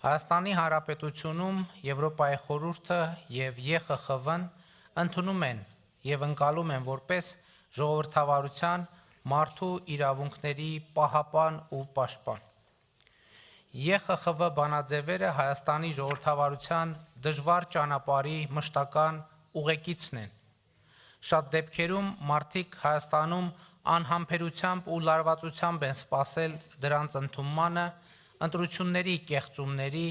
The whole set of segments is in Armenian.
Հայաստանի Հանրապետությունում Եվրոպայի խորհուրդը և ԵԽԽՎ-ն ընդունում են և ընկալում են որպես ժողովրդավարության, մարդու իրավունքների պահապան ու պաշտպան։ ԵԽԽՎ բանաձևերը Հայաստանի ժողովրդավարության դժվար ճանապարհի մշտական ուղեկիցն են։ Շատ դեպքերում մարդիկ Հայաստանում անհամբերությամբ ու լարվածությամբ են սպասել դրանց ընդունմանը, ընտրությունների կեղծումների,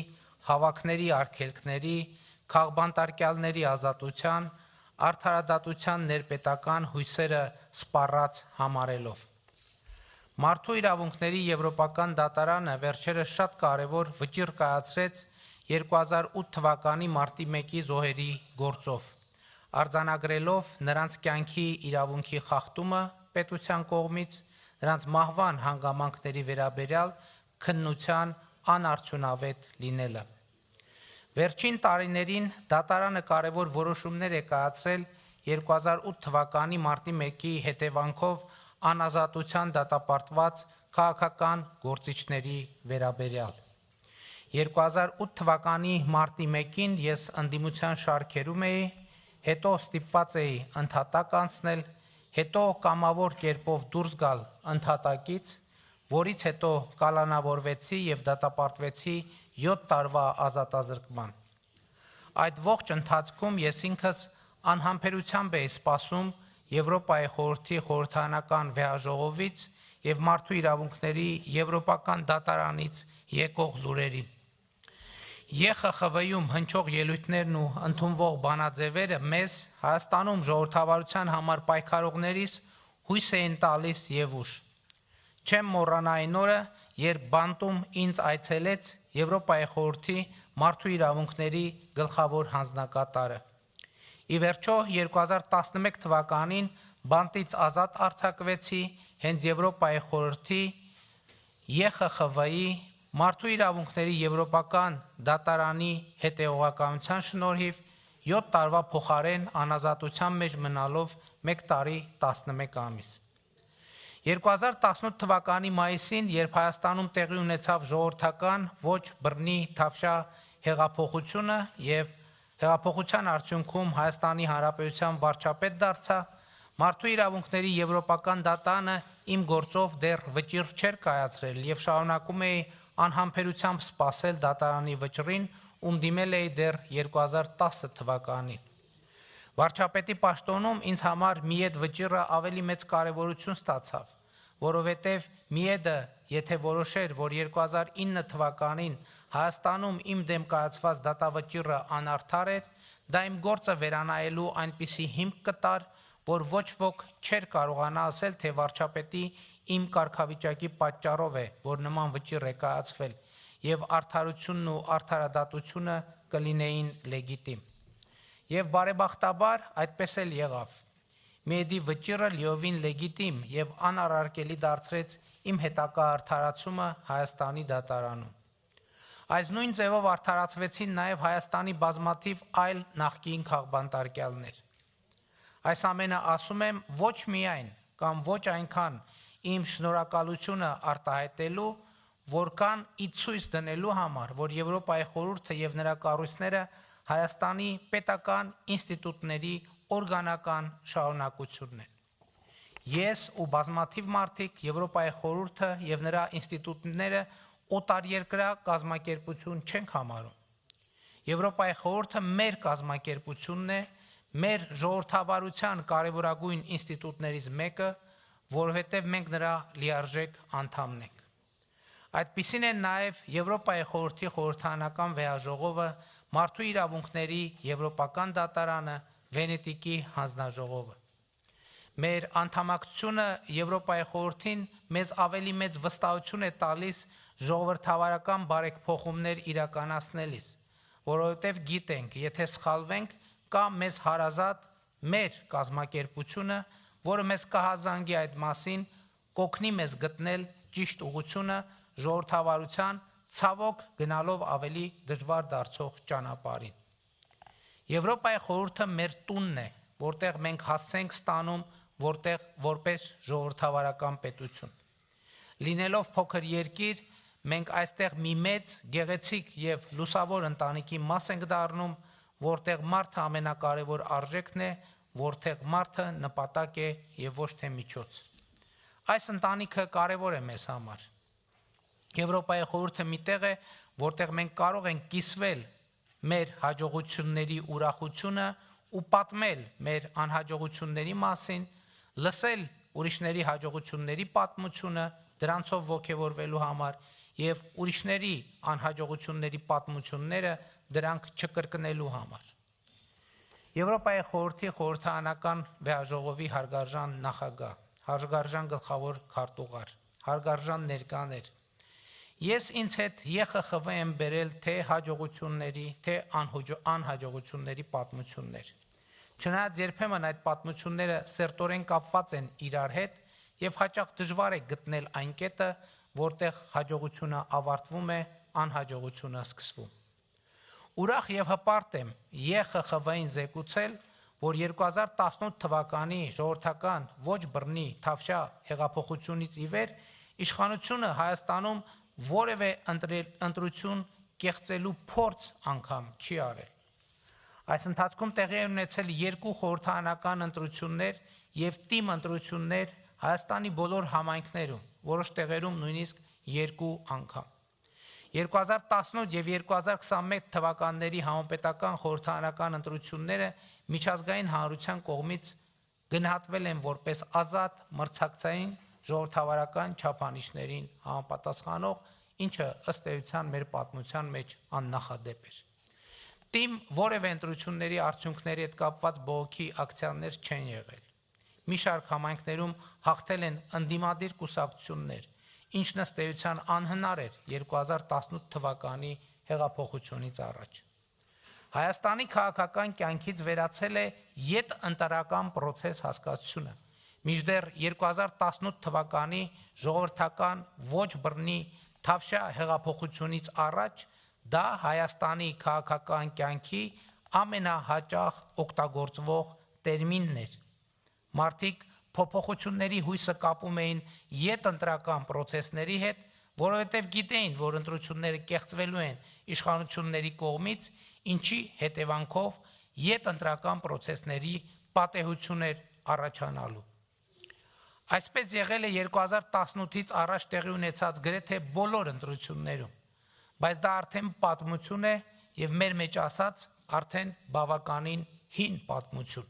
հավաքների արգելքների, քաղբանտարկյալների ազատության, արդարադատության ներպետական հույսերը սպառած համարելով։ Մարդու իրավունքների եվրոպական դատարանը վերջերս շատ կարևոր վճիռ կայացրեց 2008 թվականի մարտի 1-ի զոհերի գործով, արձանագրելով նրանց կյանքի իրավունքի խախտումը պետության կողմից, նրանց մահվան հանգամանքների վերաբերյալ քննության անարդյունավետ լինելը։ Վերջին տարիներին դատարանը կարևոր որոշումներ է կայացրել 2008 թվականի մարտի 1-ի հետևանքով անազատության դատապարտված քաղաքական գործիչների վերաբերյալ։ 2008 թվականի մարտի 1-ին ես ընդդիմության շարքերում էի, հետո ստիպված էի ընդհատակ անցնել, հետո կամավոր կերպով դուրս գալ ընդհատակից, որից հետո կալանավորվեցի և դատապարտվեցի 7 տարվա ազատազրկման։ Այդ ողջ ընթացքում ես ինքս անհամբերությամբ էի սպասում Եվրոպայի խորհրդի խորհրդարանական վեհաժողովից և մարդու իրավունքների եվրոպական դատարանից եկող լուրերին։ ԵԽԽՎ-ում հնչող ելույթներն ու ընդունվող բանաձևերը մեզ Հայաստանում ժողովրդավարության համար պայքարողներիս հույս էին տալիս և ուժ։ Չեմ մոռանա այն օրը, երբ բանտում ինձ այցելեց Եվրոպայի խորհրդի մարդու իրավունքների գլխավոր հանձնակատարը։ Ի վերջո 2011 թվականին բանտից ազատ արձակվեցի հենց Եվրոպայի խորհրդի ԵԽԽՎ-ի մարդու իրավունքների եվրոպական դատարանի հետևողականության շնորհիվ 7 տարվա փոխարեն անազատության մեջ մնալով 1 տարի 11 ամիս։ 2018 թվականի մայիսին, երբ Հայաստանում տեղի ունեցավ ժողովրդական ոչ բռնի թավշյա հեղափոխությունը և հեղափոխության արդյունքում Հայաստանի Հանրապետության վարչապետ դարձա, մարդու իրավունքների եվրոպական դատարանը իմ գործով դեռ վճիռ չէր կայացրել և շարունակում էի անհամբերությամբ սպասել դատարանի վճռին, ում դիմել էի դեռ 2010 թվականին։ Վարչապետի պաշտոնում ինձ համար միեդ վճիռը ավելի մեծ կարևորություն ստացավ, որովհետև միեդը, եթե որոշեր, որ 2009 թվականին Հայաստանում իմ դեմ կայացված դատավճիռը անարդար էր, դա իմ գործը վերանայելու այնպիսի հիմք կտար, որ ոչ ոք չէր կարողանա ասել, թե վարչապետի իմ կարգավիճակի պատճառով է, որ նման վճիռ է կայացվել, և արդարությունն ու արդարադատությունը կլինեին լեգիտիմ։ Եվ բարեբախտաբար այդպես էլ եղավ։ Միեդի վճիռը լիովին լեգիտիմ և անառարկելի դարձրեց իմ հետագա արդարացումը Հայաստանի դատարանում։ Այս նույն ձևով արդարացվեցին նաև Հայաստանի բազմաթիվ այլ նախկին քաղբանտարկյալներ։ Այս ամենը ասում եմ ոչ միայն կամ ոչ այնքան իմ շնորհակալությունը արտահայտելու, որքան ի ցույց դնելու համար, որ Եվրոպայի խորհուրդը և նրա կառույցները Հայաստանի պետական ինստիտուտների օրգանական շարունակությունն են։ Ես ու բազմաթիվ մարդիկ Եվրոպայի խորհուրդը և նրա ինստիտուտները օտարերկրյա կազմակերպություն չենք համարում։ Եվրոպայի խորհուրդը մեր կազմակերպությունն է, մեր ժողովրդավարության կարևորագույն ինստիտուտներից մեկը, որովհետև մենք նրա լիարժեք անդամն ենք։ Այդպիսին են նաև Եվրոպայի խորհրդի խորհրդարանական վեհաժողովը, մարդու իրավունքների եվրոպական դատարանը, Վենետիկի հանձնաժողովը։ Մեր անդամակցությունը Եվրոպայի խորհրդին մեզ ավելի մեծ վստահություն է տալիս ժողովրդավարական բարեփոխումներ իրականացնելիս, որովհետև գիտենք, եթե սխալվենք, կա մեզ հարազատ մեր կազմակերպությունը, որը մեզ կհազանգի այդ մասին, կօգնի մեզ գտնել ճիշտ ուղղությունը ժողովրդավարության ցավոք գնալով ավելի դժվար դարձող ճանապարհին։ Եվրոպայի խորհուրդը մեր տունն է, որտեղ մենք հասցենք ստանում որպես ժողովրդավարական պետություն։ Լինելով փոքր երկիր, մենք այստեղ մի մեծ, գեղեցիկ եւ լուսավոր ընտանիքի մաս ենք դառնում, որտեղ մարդը ամենակարևոր արժեքն է, որտեղ մարդը նպատակ է եւ ոչ թե միջոց։ Այս ընտանիքը կարևոր է մեզ համար։ Եվրոպայի խորհուրդը մի տեղ է, որտեղ մենք կարող ենք կիսվել մեր հաջողությունների ուրախությունը ու պատմել մեր անհաջողությունների մասին, լսել ուրիշների հաջողությունների պատմությունը, դրանցով ոգևորվելու համար եւ ուրիշների անհաջողությունների պատմությունները դրանք չկրկնելու համար։ Եվրոպայի խորհրդի խորհրդարանական վեաժողովի հարգարժան նախագահ, հարգարժան գլխավոր քարտուղար, հարգարժան ներկաներ, ես ինձ հետ ԵԽԽՎ եմ բերել թե հաջողությունների, թե անհաջողությունների պատմություններ։ Չնայած երբեմն այդ պատմությունները սերտորեն կապված են իրար հետ եւ հաճախ դժվար է գտնել այն կետը, որտեղ հաջողությունը ավարտվում է, անհաջողությունը սկսվում։ Ուրախ եւ հպարտ եմ ԵԽԽՎ-ին զեկուցել, որ 2018 թվականի ժողովրդական ոչ բռնի Թավշյա հեղափոխությունից ի վեր իշխանությունը Հայաստանում որևէ ընտրություն կեղծելու փորձ անգամ չի արել։ Այս ընթացքում տեղի են ունեցել 2 խորհրդարանական ընտրություններ եւ թիմ ընտրություններ Հայաստանի բոլոր համայնքներում, որոշ տեղերում նույնիսկ 2 անգամ։ 2018 եւ 2021 թվականների համապետական խորհրդարանական ընտրությունները միջազգային հանրության կողմից գնահատվել են որպես ազատ մրցակցային ժողովրդավարական չափանիշներին համապատասխանող, ինչը ըստ էության մեր պատմության մեջ աննախադեպ էր։ Թիմ որևէ ընտրությունների արդյունքների հետ կապված բողոքի ակցիաներ չեն եղել։ Մի շարք համայնքներում հաղթել են ընդդիմադիր կուսակցություններ, ինչն ըստ էության անհնար էր 2018 թվականի հեղափոխությունից առաջ։ Հայաստանի քաղաքական կյանքից վերացել է յետընտրական պրոցես հասկացությունը, մինչդեռ 2018 թվականի ժողովրդական ոչ բռնի Թավշյա հեղափոխությունից առաջ դա Հայաստանի քաղաքական կյանքի ամենահաճախ օգտագործվող տերմինն էր։ Մարդիկ փոփոխությունների հույսը կապում էին յետընտրական պրոցեսների հետ, որովհետև գիտեին, որ ընտրությունները կեղծվելու են իշխանությունների կողմից, ինչի հետևանքով յետընտրական պրոցեսների պատեհություն էր առաջանալու։ Այսպես եղել է 2018-ից առաջ տեղի ունեցած գրեթե բոլոր ընտրություններում, բայց դա արդեն պատմություն է եւ մեր մեջ ասած արդեն բավականին հին պատմություն։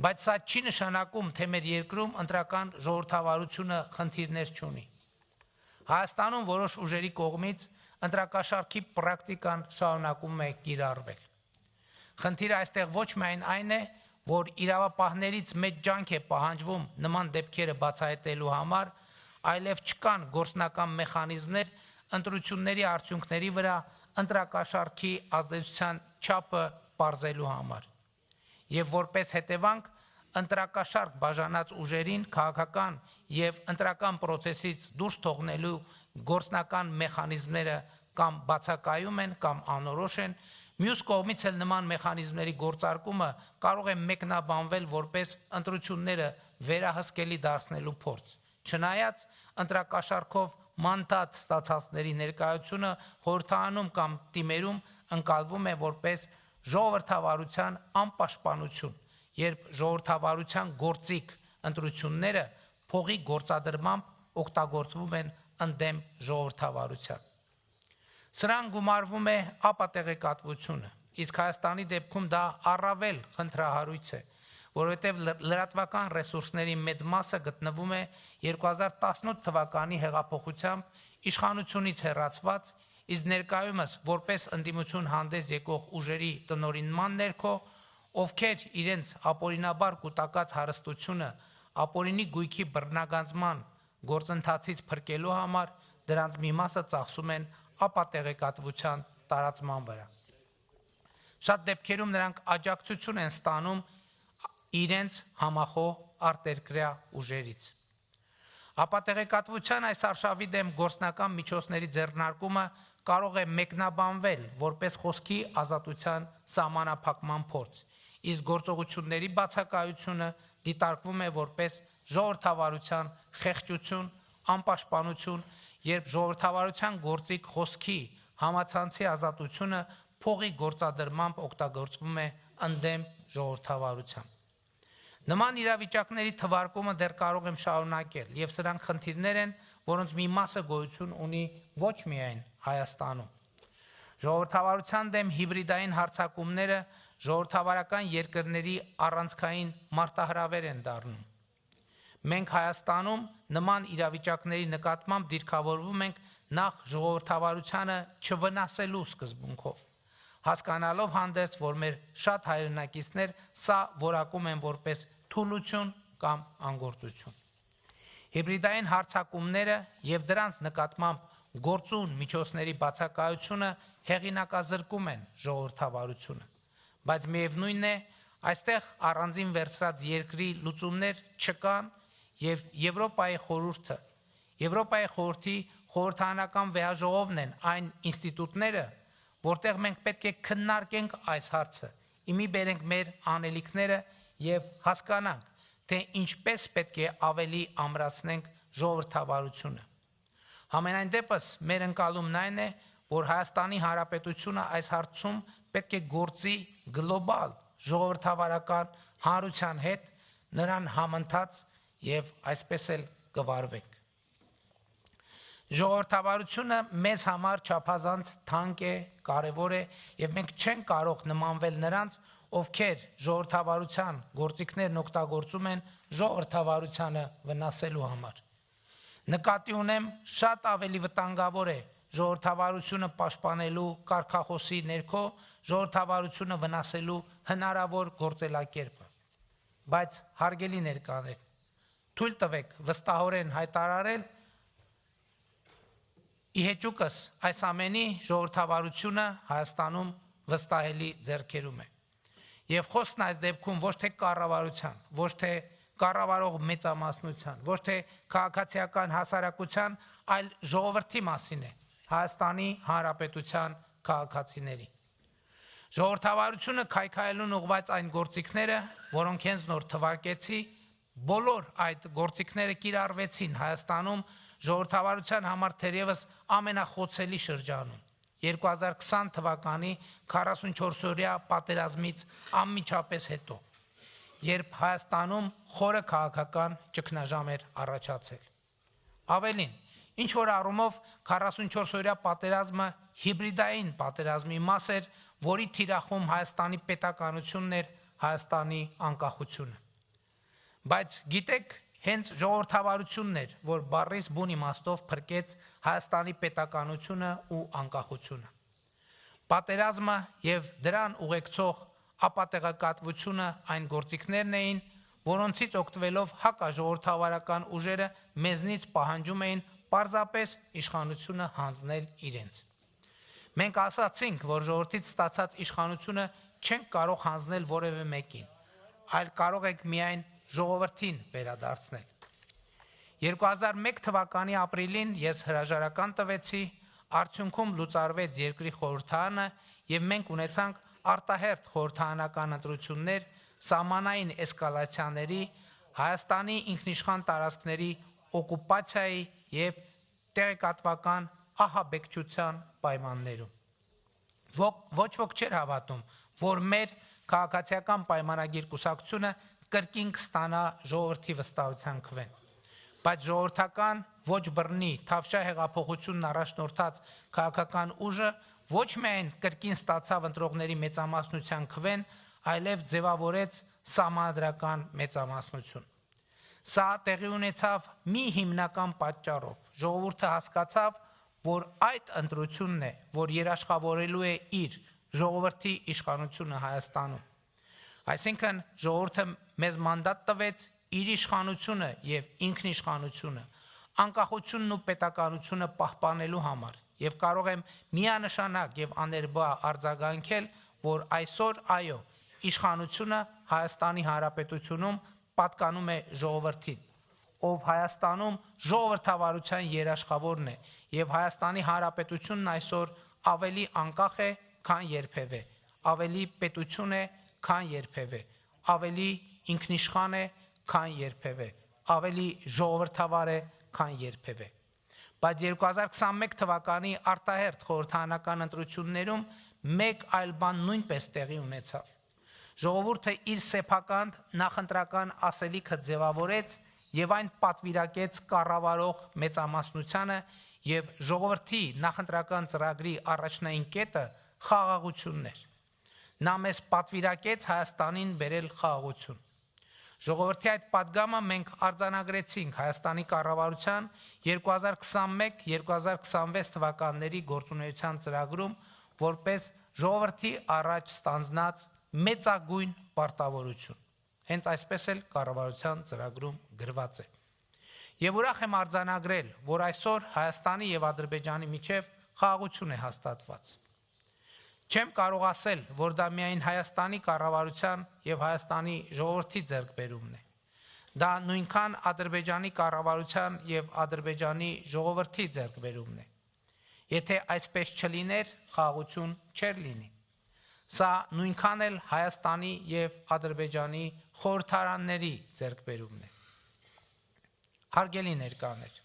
Բայց սա չի նշանակում, թե մեր երկրում ընտրական ժողովրդավարությունը խնդիրներ չունի։ Հայաստանում որոշ ուժերի կողմից ընտրակաշառքի պրակտիկան շարունակում է կիրառվել։ Խնդիրը այստեղ ոչ միայն այն է, որ իրավապահներից մեծ ջանք է պահանջվում նման դեպքերը բացահայտելու համար, այլև չկան գործնական մեխանիզմներ ընտրությունների արդյունքների վրա ընտրակաշառքի ազդեցության չափը պարզելու համար։ Եվ որպես հետևանք ընտրակաշառք բաժանած ուժերին քաղաքական եւ ընտրական պրոցեսից դուրս թողնելու գործնական մեխանիզմները կամ բացակայում են կամ անորոշ են, մյուս կողմից էլ նման մեխանիզմների գործարկումը կարող է մեկնաբանվել որպես ընտրությունները վերահսկելի դարձնելու փորձ։ Չնայած ընտրակաշառքով մանդատ ստացածների ներկայությունը խորհրդարանում կամ թիմերում ընկալվում է որպես ժողովրդավարության անպաշտպանություն, երբ ժողովրդավարության գործիք ընտրությունները փողի գործադրմամբ օգտագործվում են ընդդեմ ժողովրդավարության։ Սրան գումարվում է ապատեղեկատվությունը, իսկ Հայաստանի դեպքում դա առավել խնդրահարույց է, որովհետև լրատվական ռեսուրսների մեծ մասը գտնվում է 2018 թվականի հեղափոխությամբ իշխանությունից հեռացված, իսկ ներկայումս որպես ընդդիմություն հանդես եկող ուժերի տնօրինման ներքո, ովքեր իրենց ապօրինաբար կուտակած հարստությունը ապօրինի գույքի բռնագանձման գործընթացից փրկելու համար դրանց մի մասը ծախսում են ապատեղեկատվության տարածման վրա։ Շատ դեպքերում նրանք աջակցություն են ստանում իրենց համախոհ արտերկրյա ուժերից։ Ապատեղեկատվության այս արշավի դեմ գործնական միջոցների ձեռնարկումը կարող է մեկնաբանվել որպես խոսքի ազատության սահմանափակման փորձ, իսկ գործողությունների բացակայությունը դիտարկվում է որպես ժողովրդավարության խեղճություն, անպաշտպանություն երբ ժողովրդավարության գործիք խոսքի համացանցի ազատությունը փողի գործադրմամբ օգտագործվում է ընդդեմ ժողովրդավարության։ Նման իրավիճակների թվարկումը դեռ կարող եմ շարունակել, եւ սրանք խնդիրներ են, որոնց մի մասը գոյություն ունի ոչ միայն Հայաստանում։ Ժողովրդավարության դեմ հիբրիդային հարձակումները ժողովրդավարական երկրների առանցքային մարտահրավեր են դառնում։ Մենք Հայաստանում նման իրավիճակների նկատմամբ դիրքավորվում ենք նախ ժողովրդավարությանը չվնասելու սկզբունքով, հասկանալով հանդերձ, որ մեր շատ հայրենակիցներ սա որակում են որպես թուլություն կամ անգործություն։ Հիբրիդային հարձակումները եւ դրանց նկատմամբ գործուն միջոցների բացակայությունը հեղինակազրկում են ժողովրդավարությունը, բայց միևնույն է, այստեղ առանձին վերցրած երկրի լուծումներ չկան եւ Եվրոպայի խորհրդի խորհրդարանական վեհաժողովն են այն ինստիտուտները, որտեղ մենք պետք է քննարկենք այս հարցը, իմի բերենք մեր անելիքները եւ հասկանանք, թե ինչպես պետք է ավելի ամրացնենք ժողովրդավարությունը։ Համենայն դեպս մեր ընկալումն այն է, որ Հայաստանի Հանրապետությունը այս հարցում պետք է գործի գլոբալ ժողովրդավարական հանրության հետ, նրան համընթաց եւ այսպես էլ կվարվենք։ Ժողովրդավարությունը մեզ համար չափազանց թանկ է, կարևոր է եւ մենք չենք կարող նմանվել նրանց, ովքեր ժողովրդավարության գործիքներն օգտագործում են ժողովրդավարությանը վնասելու համար։ Նկատի ունեմ, շատ ավելի վտանգավոր է ժողովրդավարությունը պաշտպանելու կարգախոսի ներքո ժողովրդավարությունը վնասելու հնարավոր գործելակերպը։ Բայց հարգելի ներկաներ, թույլ տվեք վստահորեն հայտարարել, իհեճուկս այս ամենի ժողովրդավարությունը Հայաստանում վստահելի ձեռքերում է։ Եվ խոսքն այս դեպքում ոչ թե կառավարության, ոչ թե կառավարող մեծամասնության, ոչ թե քաղաքացիական հասարակության, այլ ժողովրդի մասին է, Հայաստանի Հանրապետության քաղաքացիների։ Ժողովրդավարությունը քայքայելուն ուղղված այն գործիքները, որոնք հենց նոր թվարկեցի, բոլոր այդ գործիքները կիրառվեցին Հայաստանում ժողովրդավարության համար թերևս ամենախոցելի շրջանում 2020 թվականի 44-օրյա պատերազմից անմիջապես հետո, երբ Հայաստանում խորը քաղաքական ճգնաժամ էր առաջացել։ Ավելին, ինչ որ առումով 44-օրյա պատերազմը հիբրիդային պատերազմի մաս էր, որի թիրախում Հայաստանի պետականությունն էր, Հայաստանի անկախությունը։ Բայց գիտեք, հենց ժողովրդավարությունն էր, որ բառից բուն իմաստով փրկեց Հայաստանի պետականությունը ու անկախությունը։ Պատերազմը եւ դրան ուղեկցող ապատեղեկատվությունը այն գործիքներն էին, որոնցից օգտվելով հակաժողովրդավարական ուժերը մեզնից պահանջում էին պարզապես իշխանությունը հանձնել իրենց։ Մենք ասացինք, որ ժողովրդից ստացած իշխանությունը չենք կարող հանձնել որևէ մեկին, այլ կարող եք միայն ժողովրդին վերադարձնել։ 2001 թվականի ապրիլին ես հրաժարական տվեցի, արդյունքում լուծարվեց երկրի խորհրդարանը եւ մենք ունեցանք արտահերթ խորհրդարանական ընտրություններ սահմանային էսկալացիաների, Հայաստանի ինքնիշխան տարածքների օկուպացիայի եւ տեղեկատվական ահաբեկչության պայմաններում։ Ոչ ոք չէր հավատում, որ մեր քաղաքացիական պայմանագիր կուսակցությունը կրկին կստանա ժողովրդի վստահության քվեն։ Բայց ժողովրդական ոչ բռնի թավշյա հեղափոխությունն առաջնորդած քաղաքական ուժը ոչ միայն կրկին ստացավ ընտրողների մեծամասնության քվեն, այլև ձևավորեց սահմանադրական մեծամասնություն։ Սա տեղի ունեցավ մի հիմնական պատճառով։ Ժողովուրդը հասկացավ, որ այդ ընտրությունն է, որ երաշխավորելու է իր ժողովրդի իշխանությունը Հայաստանում։ Այսինքն ժողովուրդը մեզ մանդատ տվեց իր իշխանությունը եւ ինքնիշխանությունը, անկախությունն ու պետականությունը պահպանելու համար եւ կարող եմ միանշանակ եւ աներբա արձագանքել, որ այսօր այո, իշխանությունը Հայաստանի Հանրապետությունում պատկանում է ժողովրդին, ով Հայաստանում ժողովրդավարության երաշխավորն է եւ Հայաստանի Հանրապետությունն այսօր ավելի անկախ է, քան երբևէ, ավելի պետություն է, քան երբևէ, ավելի ինքնիշխան է, քան երբևէ, ավելի ժողովրդավար է, քան երբևէ։ բայց 2021 թվականի արտահերթ խորհրդարանական ընտրություններում մեկ այլ բան նույնպես տեղի ունեցավ։ Ժողովուրդը իր սեփական նախընտրական ասելիքը ձևավորեց եւ այն պատվիրակեց կառավարող մեծամասնությանը եւ ժողովրդի նախընտրական ծրագրի առաջնային կետը խաղաղությունն էր։ Նա մեզ պատվիրակեց Հայաստանին բերել խաղաղություն։ Ժողովրդի այդ պատգամը մենք արձանագրեցինք Հայաստանի կառավարության 2021-2026 թվականների գործունեության ծրագրում որպես ժողովրդի առաջ ստանձնած մեծագույն պարտավորություն։ Հենց այսպես էլ կառավարության ծրագրում գրված է։ Եվ ուրախ եմ արձանագրել, որ այսօր Հայաստանի եւ Ադրբեջանի միջև խաղաղություն է հաստատված։ Չեմ կարող ասել, որ դա միայն Հայաստանի կառավարության եւ Հայաստանի ժողովրդի ձեռքբերումն է։ Դա նույնքան Ադրբեջանի կառավարության եւ Ադրբեջանի ժողովրդի ձեռքբերումն է։ Եթե այսպես չլիներ, խաղաղություն չէր լինի։ Սա նույնքան էլ Հայաստանի եւ Ադրբեջանի խորհրդարանների ձեռքբերումն է։ Հարգելի ներկաներ,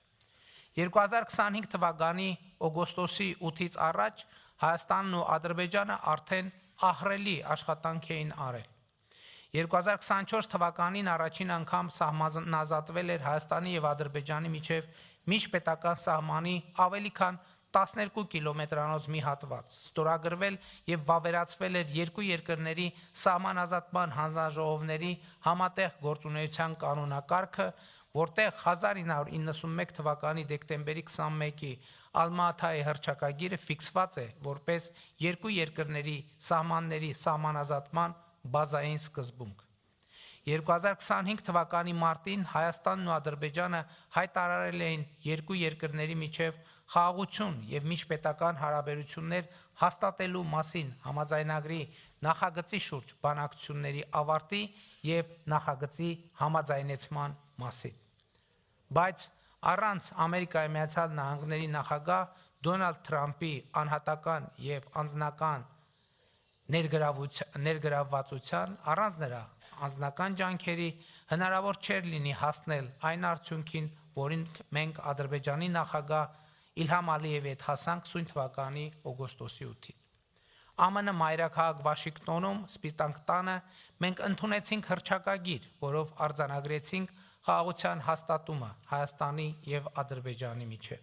2025 թվականի օգոստոսի 8-ից առաջ Հայաստանն ու Ադրբեջանը արդեն ահռելի աշխատանք էին արել։ 2024 թվականին առաջին անգամ սահմանազատվել էր Հայաստանի եւ Ադրբեջանի միջև միջպետական սահմանի ավելի քան 12 կիլոմետրանոց մի հատված, ստորագրվել եւ վավերացվել էր երկու երկրների սահմանազատման հանձնաժողովների համատեղ գործունեության կանոնակարգը, որտեղ 1991 թվականի դեկտեմբերի 21-ի Ալմա-Աթայի հռչակագիրը ֆիքսված է որպես երկու երկրների սահմանների սահմանազատման բազային սկզբունք։ 2025 թվականի մարտին Հայաստանն ու Ադրբեջանը հայտարարել էին երկու երկրների միջև խաղաղություն եւ միջպետական հարաբերություններ հաստատելու մասին համաձայնագրի նախագծի շուրջ բանակցությունների ավարտի եւ նախագծի համաձայնեցման մասին։ Բայց առանց Ամերիկայի Միացյալ Նահանգների նախագահ Դոնալդ Թրամփի անհատական եւ անձնական ներգրավվածության, առանց նրա անձնական ջանքերի հնարավոր չէր լինի հասնել այն արդյունքին, որին մենք Ադրբեջանի նախագահ Իլհամ Ալիևի հետ հասանք սույն թվականի օգոստոսի 8-ին։ ԱՄՆ մայրաքաղաք Վաշինգտոնում Սպիտակ տանը մենք ընդունեցինք հռչակագիր, որով արձանագրեցինք խաղաղության հաստատումը Հայաստանի եւ Ադրբեջանի միջև։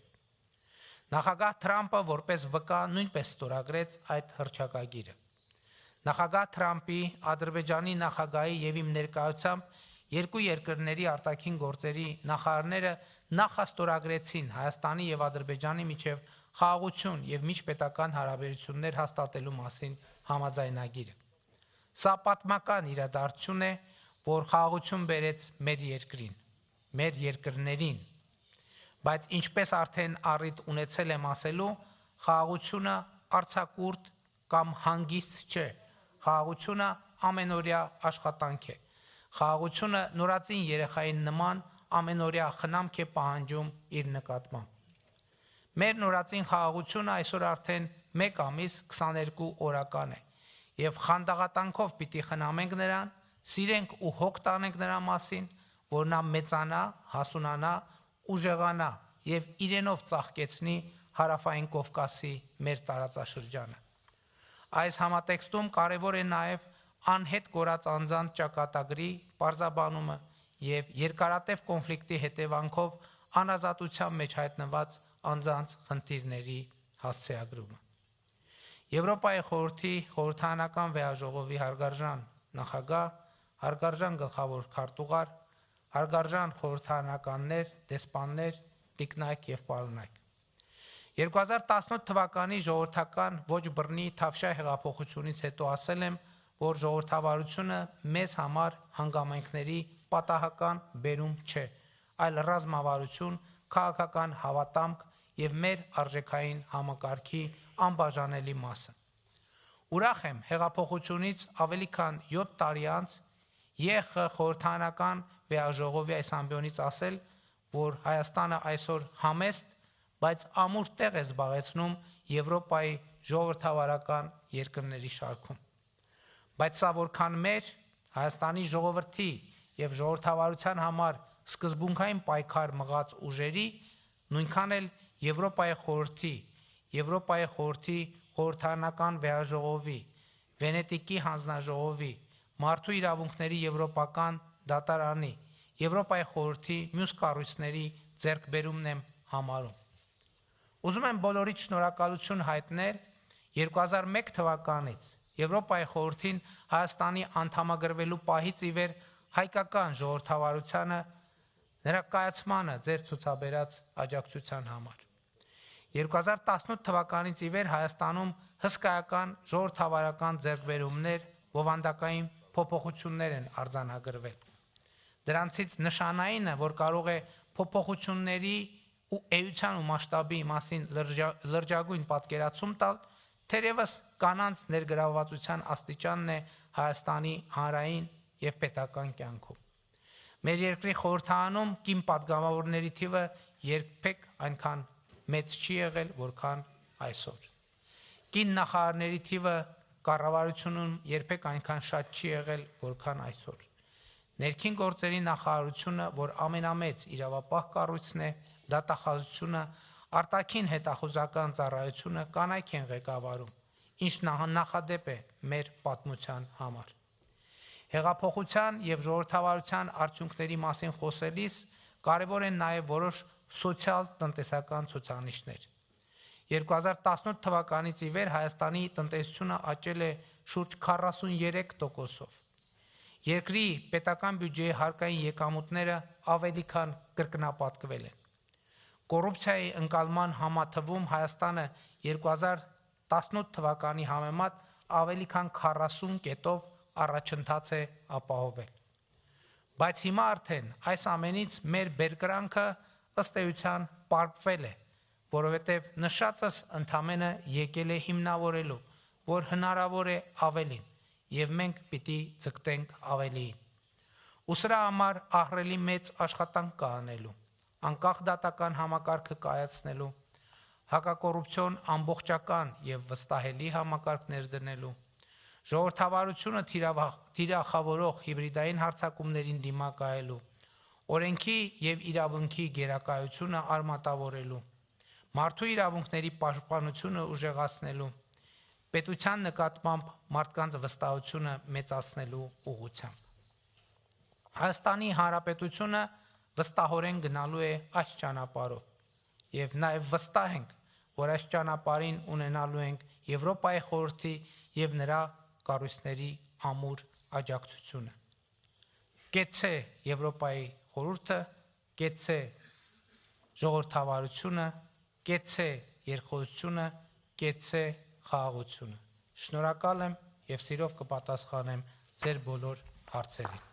Նախագահ Թրամփը որպես վկա նույնպես ստորագրեց այդ հռչակագիրը։ Նախագահ Թրամփի, Ադրբեջանի նախագահի եւ իմ ներկայությամբ երկու երկրների արտաքին գործերի նախարարները նախաստորագրեցին Հայաստանի եւ Ադրբեջանի միջև խաղաղություն եւ միջպետական հարաբերություններ հաստատելու մասին համաձայնագիրը։ Սա պատմական իրադարձություն է, որ խաղաղություն բերեց մեր երկրին, մեր երկրներին, բայց ինչպես արդեն առիթ ունեցել եմ ասելու, խաղաղությունը արձակուրդ կամ հանգիստ չէ, խաղաղությունը ամենօրյա աշխատանք է, խաղաղությունը նորածին երեխային նման ամենօրյա խնամք է պահանջում իր նկատմամբ։ Մեր նորածին խաղաղությունը այսօր արդեն 1 ամիս 22 օրական է, եւ խանդաղատանքով պիտի խնամենք նրան, սիրենք ու հոգ տանենք նրա մասին, որ նա մեծանա, հասունանա, ուժեղանա եւ իրենով ծաղկեցնի հարավային Կովկասի մեր տարածաշրջանը։ Այս համատեքստում կարևոր է նաեւ անհետ կորած անձանց ճակատագրի պարզաբանումը եւ երկարատև կոնֆլիկտի հետևանքով անազատության մեջ հայտնված անձանց խնդիրների հասցեագրումը։ Եվրոպայի խորհրդի խորհրդարանական վեաժողովի հարգարժան նախագահ, հարգարժան գլխավոր քարտուղար, հարգարժան խորհրդարանականներ, դեսպաններ, տիկնայք եւ պարոնայք։ 2018 թվականի ժողովրդական ոչ բռնի Թավշյա հեղափոխությունից հետո ասել եմ, որ ժողովրդավարությունը մեզ համար հանգամանքների պատահական բերում չէ, այլ ռազմավարություն, քաղաքական հավատամք եւ մեր արժեքային համակարգի անբաժանելի մասը։ Ուրախ եմ հեղափոխությունից ավելի քան 7 տարի անց ԵԽ խորհրդարանական վեաժողովի այս ամբիոնից ասել, որ Հայաստանը այսօր համեստ, բայց ամուր տեղ է զբաղեցնում Եվրոպայի ժողովրդավարական երկրների շարքում։ Բայց սա որքան մեր Հայաստանի ժողովրդի եւ ժողովրդավարության համար սկզբունքային պայքար մղած ուժերի, նույնքան էլ Եվրոպայի խորհրդի խորհրդարանական վեաժողովի, Վենետիկի հանձնաժողովի, Մարդու իրավունքների եվրոպական դատարանի, Եվրոպայի խորհրդի մյուս կառույցների ձեռքբերումն եմ համարում։ Ուզում եմ բոլորիդ շնորհակալություն հայտնել 2001 թվականից Եվրոպայի խորհրդին Հայաստանի անդամագրվելու պահից ի վեր հայկական ժողովրդավարությանը նրա կայացմանը ձեր ցուցաբերած աջակցության համար։ 2018 թվականից ի վեր Հայաստանում հսկայական ժողովրդավարական ձեռքբերումներ, բովանդակային փոփոխություններ են արձանագրվել։ Դրանցից նշանայինը, որ կարող է փոփոխությունների ու էության ու մասշտաբի մասին լրջագույն պատկերացում տալ, թերևս կանանց ներգրավվածության աստիճանն է Հայաստանի հանրային եւ պետական կյանքում։ Մեր երկրի խորհրդարանում կին պատգամավորների թիվը երբեք այնքան մեծ չի եղել, որքան այսօր։ Կին նախարարների թիվը կառավարությունում երբեք այնքան շատ չի եղել, որքան այսօր։ Ներքին գործերի նախարարությունը, որ ամենամեծ իրավապահ կառույցն է, դատախազությունը, արտաքին հետախուզական ծառայությունը կանայք են ղեկավարում, ինչ նախադեպ է մեր պատմության համար։ Հեղափոխության եւ ժողովրդավարության արդյունքների մասին խոսելիս կարևոր են նաեւ որոշ սոցիալ-տնտեսական ցուցանիշներ։ 2018 թվականից ի վեր Հայաստանի տնտեսությունը աճել է շուրջ 43%-ով։ Երկրի պետական բյուջեի հարկային եկամուտները ավելի քան կրկնապատկվել են։ Կոռուպցիայի ընկալման համաթվում Հայաստանը 2018 թվականի համեմատ ավելի քան 40 կետով առաջընթաց է ապահովել։ Բայց հիմա արդեն այս ամենից մեր բերկրանքը ըստ էության պարպվել է, որովհետև նշածս ընդամենը եկել է հիմնավորելու, որ հնարավոր է ավելին, եւ մենք պիտի ձգտենք ավելիին։ Ու սրա համար ահռելի մեծ աշխատանք կա անելու, անկախ դատական համակարգը կայացնելու, հակակոռուպցիոն ամբողջական եւ վստահելի համակարգ ներդնելու, ժողովրդավարությունը թիրախավորող հիբրիդային հարձակումներին դիմակայելու, օրենքի եւ իրավունքի գերակայությունը արմատավորելու, մարդու իրավունքների պաշտպանությունը ուժեղացնելու, պետության նկատմամբ մարդկանց վստահությունը մեծացնելու ուղղությամբ։ Հայաստանի Հանրապետությունը վստահորեն գնալու է այս ճանապարհով եւ նաեւ վստահ ենք, որ այս ճանապարհին ունենալու ենք Եվրոպայի խորհրդի եւ նրա կառույցների ամուր աջակցությունը։ Կեցցե Եվրոպայի խորհուրդը, կեցցե ժողովրդավարությունը, կեցցե երկխոսությունը, կեցցե խաղաղությունը։ Շնորհակալ եմ եւ սիրով կպատասխանեմ ձեր բոլոր հարցերին։